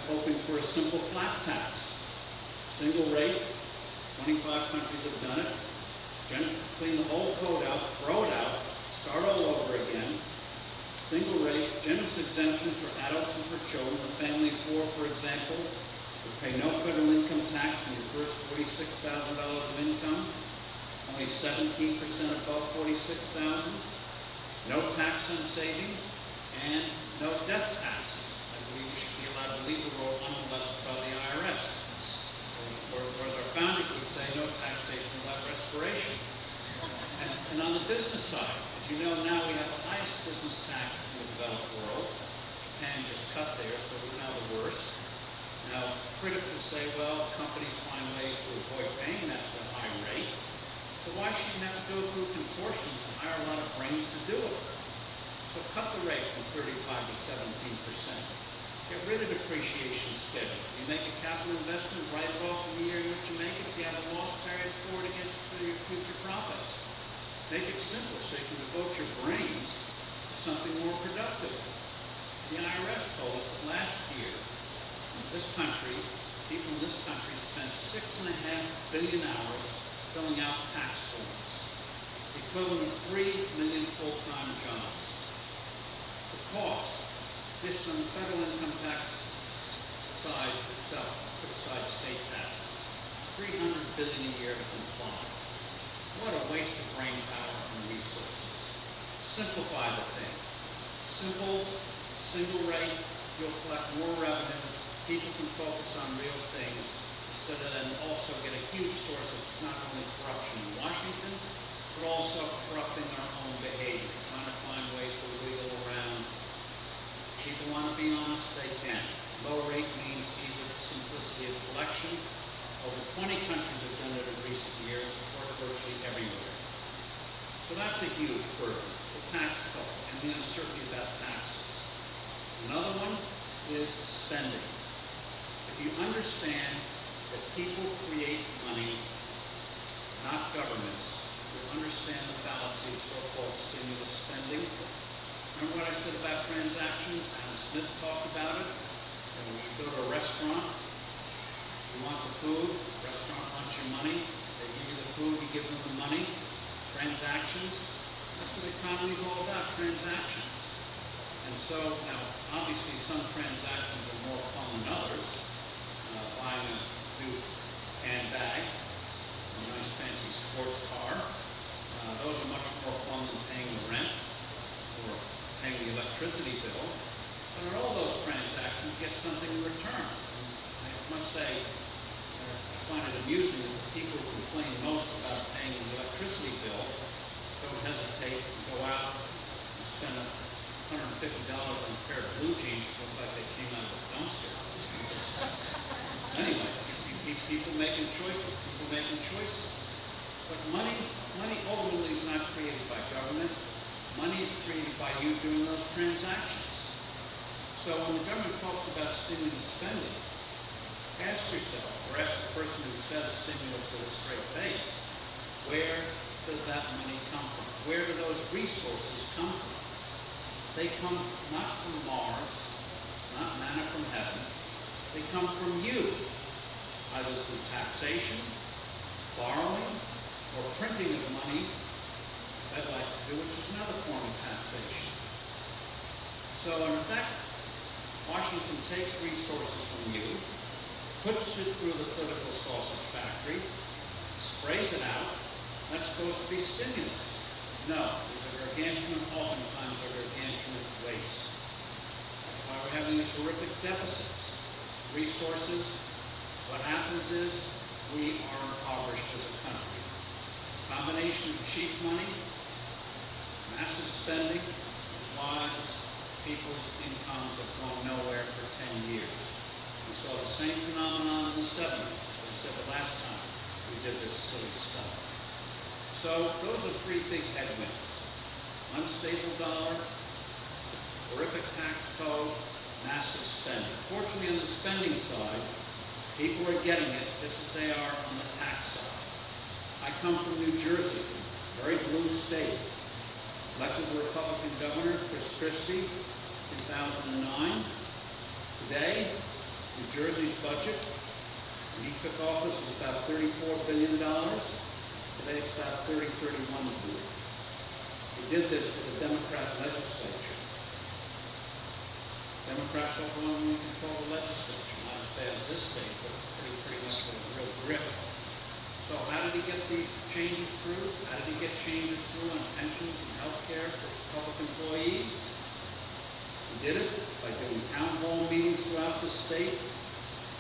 hoping for a simple flat tax. Single rate, 25 countries have done it. Clean the whole code out, throw it out, start all over again. Single rate, generous exemptions for adults and for children. A family of four, for example, would pay no federal income tax on your first $46,000 of income, only 17% above $46,000, no tax on savings, and no death taxes. I believe you should be allowed to leave the world unmolested by the IRS. Or as our founders would say, no taxation without respiration. And on the business side, as you know now, we have the highest business tax in the developed world. Japan just cut theirs, so we're now the worst. Now, critics will say, well, companies find ways to avoid paying that high rate, but why should you have to go through contortions and hire a lot of brains to do it? So cut the rate from 35 to 17%. Get rid of depreciation schedule. You make a capital investment, write it off in the year in which you make it. If you have a loss, carry it forward against your future profits. Make it simple so you can devote your brains to something more productive. The IRS told us that last year, this country, people in this country spent 6.5 billion hours filling out tax forms, the equivalent of 3 million full-time jobs. The cost, just on the federal income tax side itself, put aside state taxes, $300 billion a year to comply. What a waste of brain power and resources. Simplify the thing. Simple, single rate, you'll collect more revenue. People can focus on real things instead of then also get a huge source of not only corruption in Washington, but also corrupting our own behavior, trying to find ways to wiggle around. People want to be honest, they can. Low rate means easier simplicity of collection. Over 20 countries have done it in recent years. It's worked virtually everywhere. So that's a huge burden, the tax code and the uncertainty about taxes. Another one is spending. If you understand that people create money, not governments, you understand the fallacy of so-called stimulus spending. Remember what I said about transactions? Adam Smith talked about it. And when you go to a restaurant, you want the food, the restaurant wants your money, they give you the food, you give them the money. Transactions, that's what the economy is all about, transactions. And so, now, obviously some transactions are more fun than others. Buying a new handbag, a nice fancy sports car, those are much more fun than paying the rent or paying the electricity bill. But in all those transactions, you get something in return. And I must say, I find it amusing that the people who complain most about paying the electricity bill don't hesitate to go out and spend $150 on a pair of blue jeans that look like they came out of a dumpster. Anyway, people making choices, But money ultimately is not created by government. Money is created by you doing those transactions. So when the government talks about stimulus spending, ask yourself, or ask the person who says stimulus with a straight face, where does that money come from? Where do those resources come from? They come not from Mars, not manna from heaven. They come from you, either through taxation, borrowing, or printing of money, Fed likes to do, which is another form of taxation. So in effect, Washington takes resources from you, puts it through the political sausage factory, sprays it out. That's supposed to be stimulus. No, there's a gargantuan, oftentimes a gargantuan waste. That's why we're having these horrific deficits. Resources, what happens is we are impoverished as a country. Combination of cheap money, massive spending, is why people's incomes have gone nowhere for 10 years. We saw the same phenomenon in the 70s, as I said the last time we did this silly stuff. So those are three big headwinds. Unstable dollar, horrific tax code, massive spending. Fortunately, on the spending side, people are getting it just as they are on the tax side. I come from New Jersey, a very blue state. Elected the Republican governor, Chris Christie, 2009. Today, New Jersey's budget, when he took office, was about $34 billion. Today it's about 31 billion. He did this with a Democrat legislature. Democrats overwhelmingly control the legislature, not as bad as this state, but pretty much with a real grip. So how did he get these changes through? How did he get changes through on pensions and health care for public employees? He did it by doing town hall meetings throughout the state.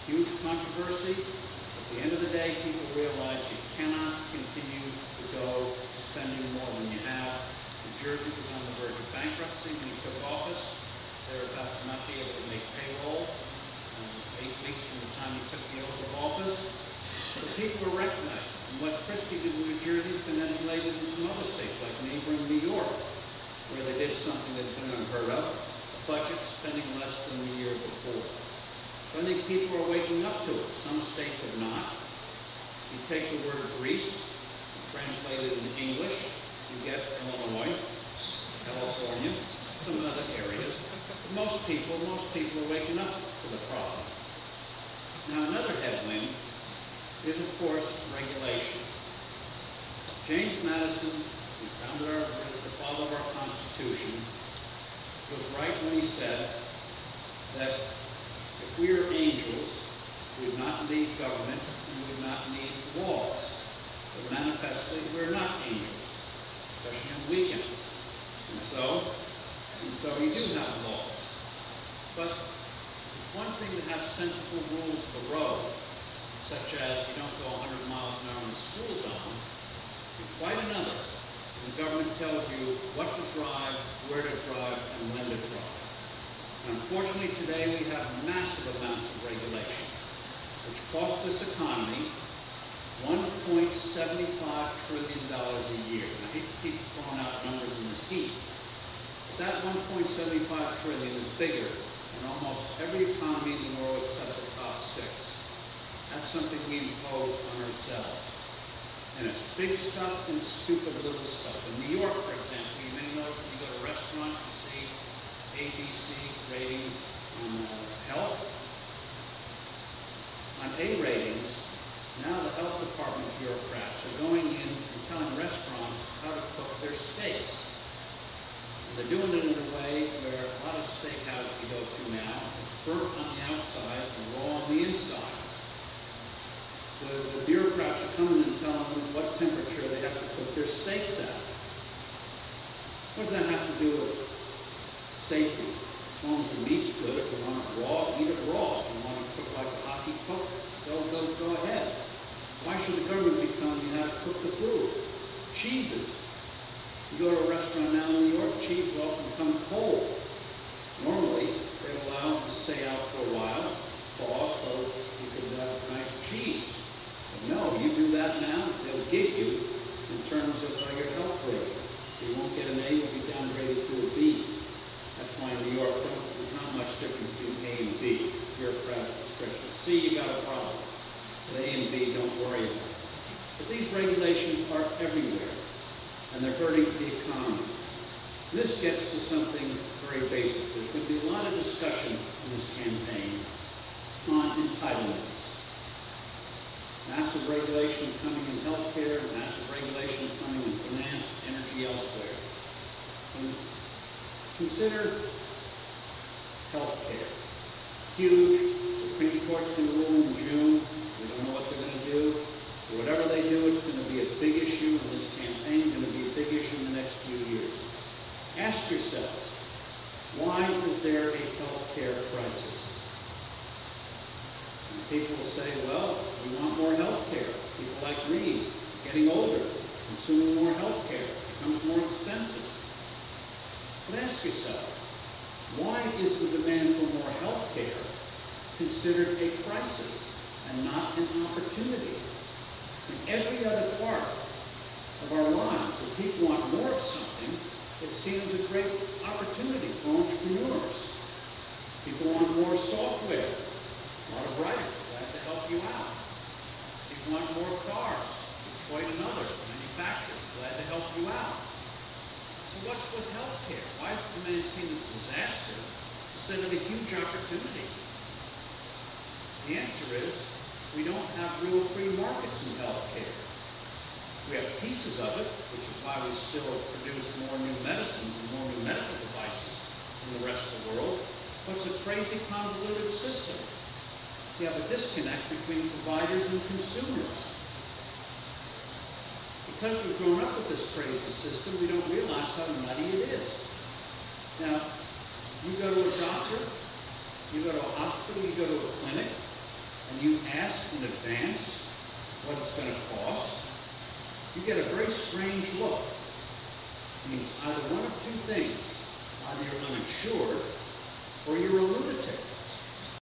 Huge controversy. At the end of the day, people realize you cannot continue to go spending more than you have. New Jersey was on the verge of bankruptcy when he took office. They were about to not be able to make payroll 8 weeks from the time he took the oath of office. So people were recognizing. And what Christie did in New Jersey has been emulated in some other states, like neighboring New York, where they did something that had been unheard of, a budget spending less than the year before. So I think people are waking up to it. Some states have not. You take the word Greece, translate it in English, you get Illinois, California, some other areas. Most people are waking up to the problem. Now another headwind is, of course, regulation. James Madison, who is the father of our Constitution, was right when he said that if we are angels, we would not need government and we would not need laws. But manifestly, we're not angels, especially on weekends. And so you do have laws. But it's one thing to have sensible rules of the road, such as you don't go 100 miles an hour in the school zone. And quite another when the government tells you what to drive, where to drive, and when to drive. Unfortunately, today we have massive amounts of regulation, which cost this economy $1.75 trillion a year. And I hate to keep throwing out numbers in this heat, but that $1.75 trillion is bigger than almost every economy in the world except the top 6. That's something we impose on ourselves. And it's big stuff and stupid little stuff. In New York, for example, you may notice when you go to restaurants, you see ABC ratings on health. On A ratings, now the health department bureaucrats are going in and telling restaurants how to cook their steaks. And they're doing it in a way where a lot of steakhouses you go to now, it's burnt on the outside and raw on the inside. The bureaucrats are coming and telling them what temperature they have to cook their steaks at. What does that have to do with safety? As long as the meat's good, if you want it raw, eat it raw. If you want to cook like a hockey cook, go ahead. Why should the government be telling you how to cook the food? Cheeses. You go to a restaurant now in New York, cheese will often come cold. Normally, they allow them to stay out for a while, thaw, so you could have nice cheese. But no, you do that now, they'll get you in terms of your health rating. So you won't get an A, you'll be downgraded to a B. That's why in New York, there's not much difference between A and B. Bureaucratic discretion. C, you got a problem. But A and B, don't worry about it. But these regulations are everywhere, and they're hurting the economy. And this gets to something very basic. There's going to be a lot of discussion in this campaign on entitlements. Massive regulations coming in healthcare, massive regulations coming in finance, energy, elsewhere. And consider healthcare. Huge. Supreme Court's going to rule in June. We don't know what they're going to do. But whatever they do, it's going to be a big issue in this campaign, going to be a big issue in the next few years. Ask yourselves, why is there a healthcare crisis? And people will say, well, we want more healthcare. People like me, getting older, consuming more healthcare, becomes more expensive. But ask yourself, why is the demand for more healthcare considered a crisis and not an opportunity? In every other part of our lives, if people want more of something, it's seen as a great opportunity for entrepreneurs. People want more software. A lot of writers are glad to help you out. People want more cars. Detroit and others, manufacturers, glad to help you out. So what's with healthcare? Why is demand seen as a disaster instead of a huge opportunity? The answer is we don't have real free markets in healthcare. We have pieces of it, which is why we still produce more new medicines and more new medical devices than the rest of the world. But it's a crazy convoluted system. You have a disconnect between providers and consumers. Because we've grown up with this crazy system, we don't realize how nutty it is. Now, you go to a doctor, you go to a hospital, you go to a clinic, and you ask in advance what it's going to cost, you get a very strange look. It means either one of two things. Either you're uninsured or you're a lunatic.